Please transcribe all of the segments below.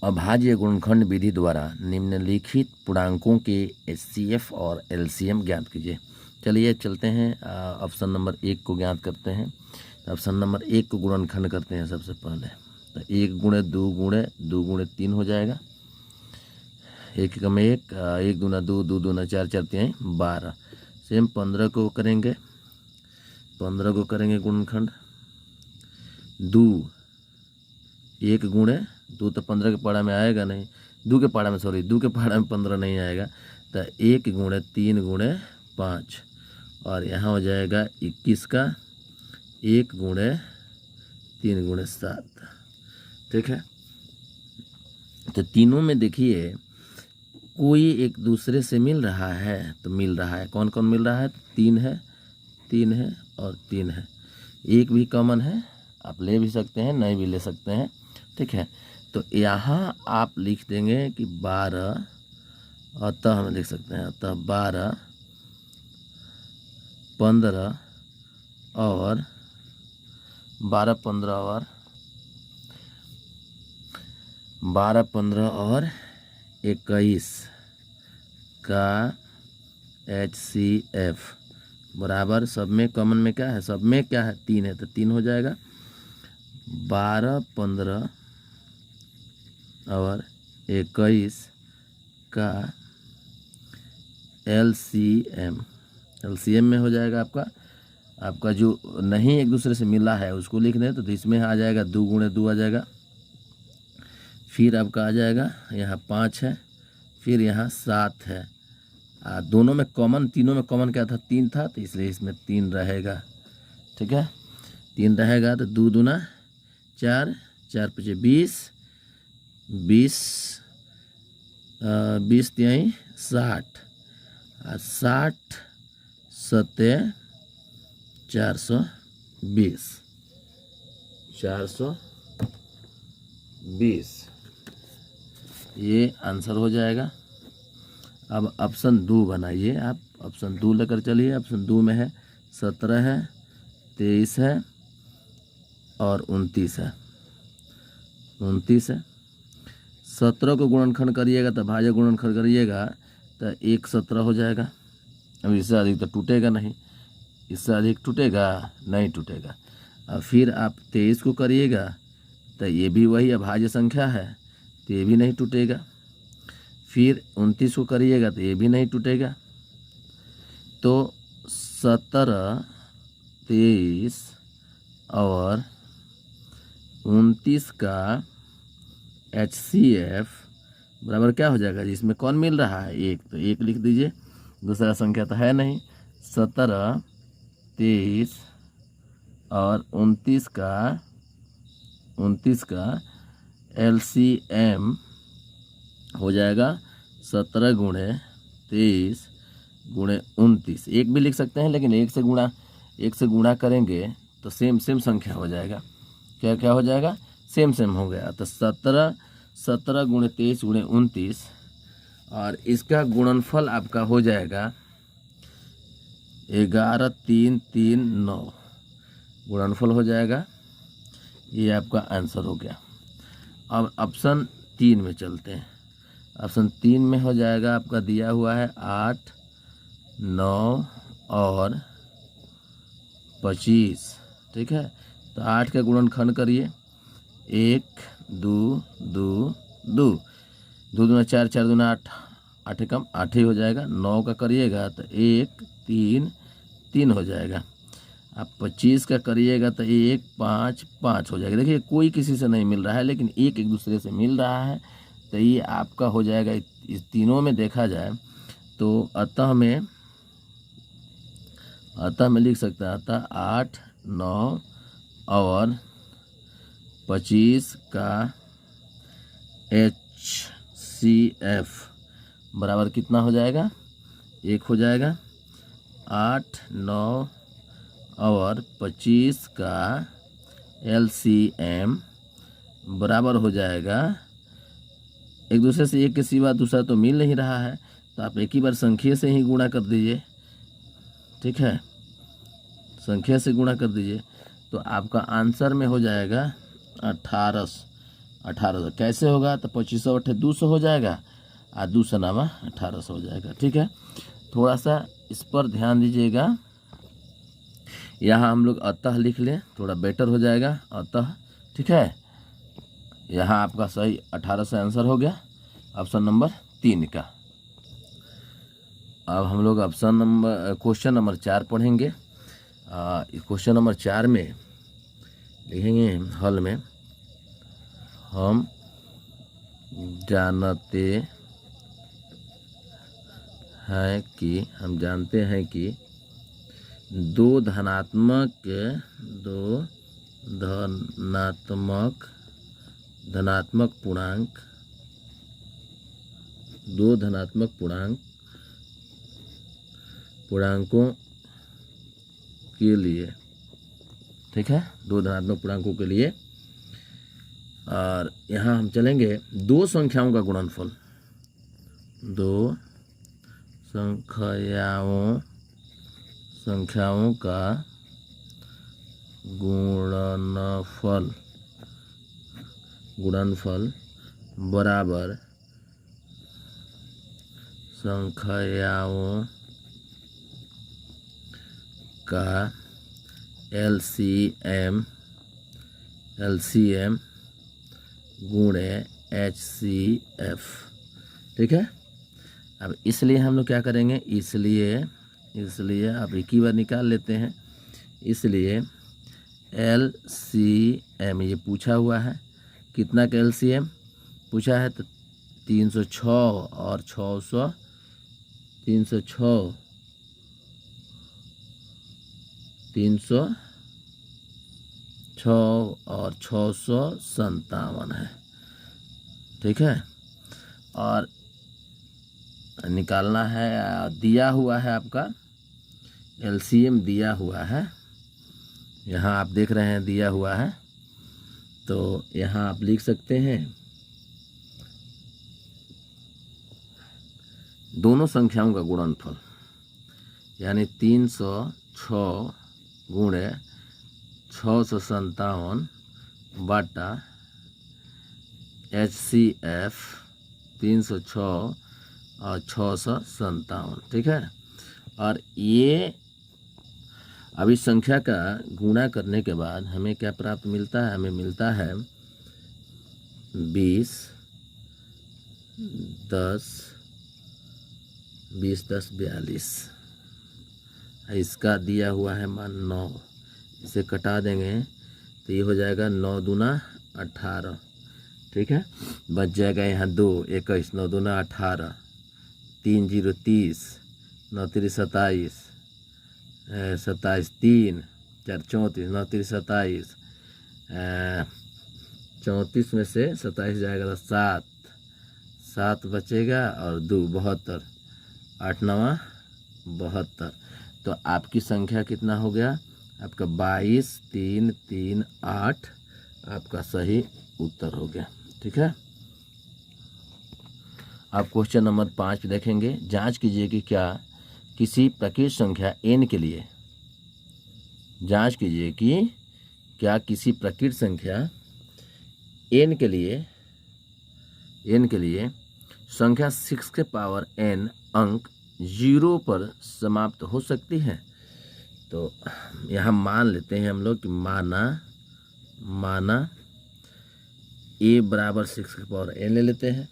अभाज्य गुणनखंड विधि द्वारा निम्नलिखित पूर्णांकों के एचसीएफ और एलसीएम ज्ञात कीजिए। चलिए चलते हैं ऑप्शन नंबर 1 को ज्ञात करते हैं। ऑप्शन नंबर 1 को गुणनखंड करते हैं सबसे पहले। तो 1 गुणे 2 गुणे 2 गुणे 3 हो जाएगा। 1 एकम 1, 1 दूना 2, 2 दूना 4, 4 3 12। सेम 15 को करेंगे, 15 को करेंगे गुणनखंड। 2 1 गुणे 2 तो 15 के पहाड़ा में आएगा नहीं, 2 के पहाड़ा में 2 के पहाड़ा में 15 नहीं आएगा। तो 1 गुणे 3 गुणे 5 और यहाँ हो जाएगा 21 का 1 गुणे 3 गुणे 7। ठीक है, तो तीनों में देखिए कोई एक दूसरे से मिल रहा है। तो मिल रहा है, कौन कौन मिल रहा है? 3 है, 3 है और 3 है। एक भी कॉमन है, आप ले भी सकते हैं, नहीं भी ले सकते हैं। ठीक है, तो यहाँ आप लिख देंगे कि 12, अतः हम लिख सकते हैं अतः 12, 15 और 12, 15 और 12, 15 और 21 का HCF बराबर सब में कॉमन में क्या है? सब में क्या है? 3 है, तो 3 हो जाएगा। 12, 15 और 21 का LCM में हो जाएगा आपका जो नहीं एक दूसरे से मिला है उसको लिख दें। तो इसमें आ जाएगा 2 गुणे 2 आ जाएगा। फिर आपका आ जाएगा यहाँ 5 है, फिर यहाँ 7 है। दोनों में कॉमन, तीनों में कॉमन क्या था? 3 था, तो इसलिए इसमें 3 रहेगा। ठीक है, 3 रहेगा। तो 2 दूना 4, 4 पचे 20, 20 20 3 60 और 60 7 420, 420 ये आंसर हो जाएगा। अब ऑप्शन 2 बनाइए आप। ऑप्शन 2 लेकर चलिए। ऑप्शन 2 में है 17 है, 23 है और 29 है। 29 है। 17 को गुणनखंड करिएगा तो भाज्य गुणनखंड करिएगा तो 1 17 हो जाएगा। अब इससे अधिक तो टूटेगा नहीं, इससे अधिक टूटेगा नहीं, टूटेगा। अब फिर आप 23 को करिएगा तो ये भी वही अभाज्य संख्या है, तो ये भी नहीं टूटेगा। फिर 29 को करिएगा तो ये भी नहीं टूटेगा। तो 17, 23 और 29 का HCF बराबर क्या हो जाएगा? जिसमें कौन मिल रहा है? 1, तो 1 लिख दीजिए, दूसरा संख्या तो है नहीं। 17, 23 और 29 का LCM हो जाएगा 17 गुणे 23 गुणे 29। 1 भी लिख सकते हैं, लेकिन 1 से गुणा करेंगे तो सेम संख्या हो जाएगा। क्या हो जाएगा? सेम हो गया। तो 17 गुणे 23 गुणे 29 और इसका गुणनफल आपका हो जाएगा 11 3 3 9 गुणनफल हो जाएगा। ये आपका आंसर हो गया। अब ऑप्शन 3 में चलते हैं। ऑप्शन 3 में हो जाएगा आपका दिया हुआ है 8, 9 और 25। ठीक है, तो 8 का गुणनखंड करिए। 1 2 2 2 2 दूना 4, 4 दूना 8, 8 एकम 8 ही हो जाएगा। 9 का करिएगा तो 1 3 3 हो जाएगा। आप 25 का करिएगा तो 1 5 5 हो जाएगा। देखिए कोई किसी से नहीं मिल रहा है, लेकिन एक दूसरे से मिल रहा है, तो ये आपका हो जाएगा। इस तीनों में देखा जाए तो अतः में लिख सकते हैं अतः 8 9 और 25 का HCF बराबर कितना हो जाएगा? 1 हो जाएगा। 8 9 और 25 का LCM बराबर हो जाएगा, एक दूसरे से एक के सिवा दूसरा तो मिल नहीं रहा है, तो आप एक ही बार संख्या से ही गुणा कर दीजिए। ठीक है, संख्या से गुणा कर दीजिए तो आपका आंसर में हो जाएगा 18 1800 कैसे होगा, तो 2500 अट्ठे 200 हो जाएगा और 200 नामा 1800 हो जाएगा। ठीक है, थोड़ा सा इस पर ध्यान दीजिएगा। यहाँ हम लोग अतः लिख लें, थोड़ा बेटर हो जाएगा अतः। ठीक है, यहाँ आपका सही 1800 आंसर हो गया ऑप्शन नंबर 3 का। अब हम लोग क्वेश्चन नंबर 4 पढ़ेंगे। क्वेश्चन नंबर 4 में लिखेंगे हल में, हम जानते हैं कि दो धनात्मक पूर्णांकों के लिए, ठीक है, दो धनात्मक पूर्णांकों के लिए, और यहाँ हम चलेंगे दो संख्याओं का गुणनफल, दो संख्याओं का गुणनफल बराबर संख्याओं का एलसीएम गुणे HCF। ठीक है, अब इसलिए हम लोग क्या करेंगे, इसलिए अब एक ही बार निकाल लेते हैं। इसलिए LCM ये पूछा हुआ है, कितना का LCM पूछा है, तो 306 और 600, 306 और 657 है। ठीक है, और निकालना है, दिया हुआ है आपका LCM दिया हुआ है, यहाँ आप देख रहे हैं दिया हुआ है, तो यहाँ आप लिख सकते हैं दोनों संख्याओं का गुणनफल, यानी 306 गुणे 657 बटा HCF 306 और 657। ठीक है, और ये अभी संख्या का गुणा करने के बाद हमें क्या प्राप्त मिलता है, हमें मिलता है 20 10 42। इसका दिया हुआ है मान 9, इसे कटा देंगे तो ये हो जाएगा 9 दूना 18। ठीक है, बच जाएगा यहाँ 2 21, 9 दूना 18, 3 0 30, 9 3 27, 27 3 4 34, 9 3 27, 34 में से 27 जाएगा तो 7 बचेगा और 2 72, 8 9 72। तो आपकी संख्या कितना हो गया, आपका 22 3 3 8 आपका सही उत्तर हो गया। ठीक है, आप क्वेश्चन नंबर 5 देखेंगे, जांच कीजिए कि क्या किसी प्रकृत संख्या n के लिए, जांच कीजिए कि क्या किसी प्रकृत संख्या n के लिए संख्या 6 के पावर n अंक 0 पर समाप्त हो सकती है। तो यहाँ मान लेते हैं हम लोग कि माना a बराबर 6 के पावर n ले लेते हैं,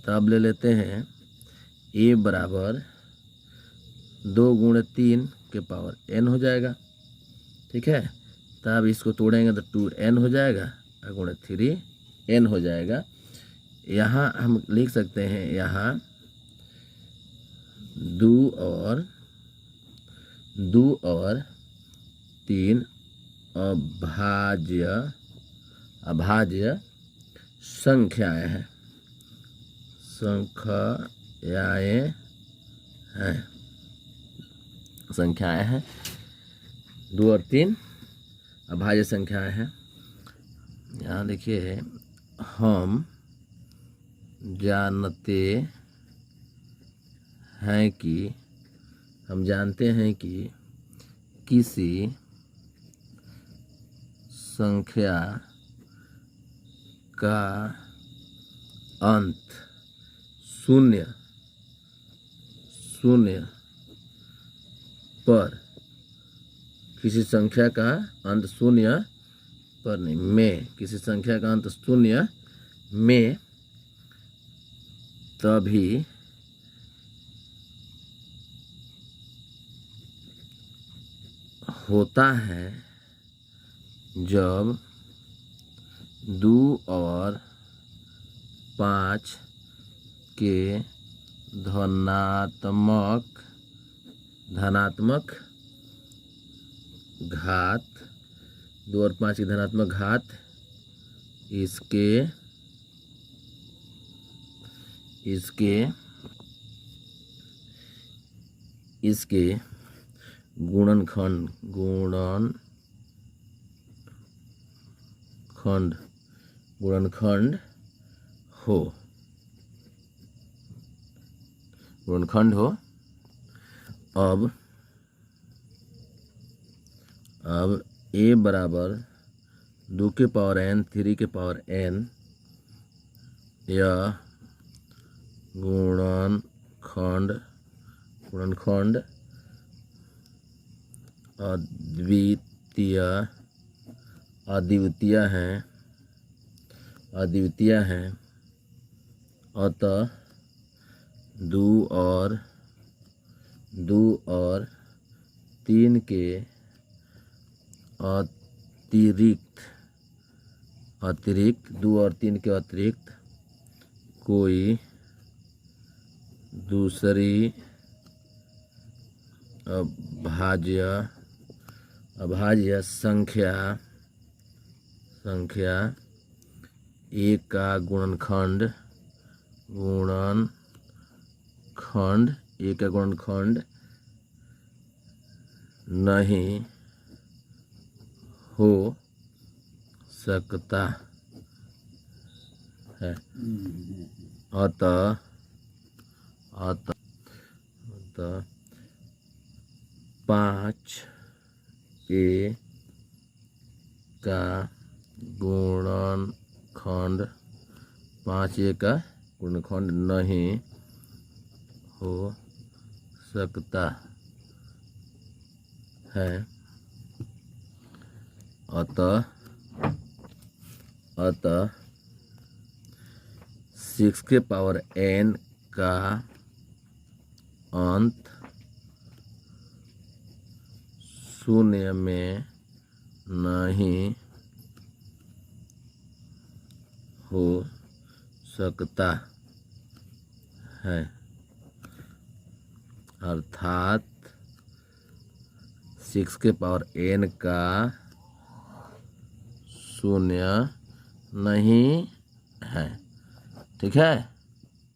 तब ले लेते हैं a बराबर 2 गुणे 3 के पावर n हो जाएगा। ठीक है, तब इसको तोड़ेंगे तो 2n हो जाएगा और गुणे 3n हो जाएगा। यहाँ हम लिख सकते हैं, यहाँ 2 और 3 अभाज्य संख्याएं हैं 2 और 3 अभाज्य संख्याएं हैं। यहाँ देखिए, हम जानते हैं कि किसी संख्या का अंत शून्य पर, किसी संख्या का अंत शून्य पर नहीं, में, किसी संख्या का अंत शून्य में, तभी होता है जब 2 और 5 के धनात्मक घात, 2 और 5 की धनात्मक घात इसके गुणनखंड हो। अब a बराबर 2 के पावर n 3 के पावर n यह गुणनखंड अद्वितीय है, अतः 2 और 3 के अतिरिक्त कोई दूसरी अभाज्य संख्या A का गुणनखंड नहीं हो सकता है। अतः 5A का गुणनखंड नहीं हो सकता है। अतः 6 के पावर n का अंत शून्य में नहीं हो सकता है, अर्थात 6 के पावर n का शून्य नहीं है। ठीक है।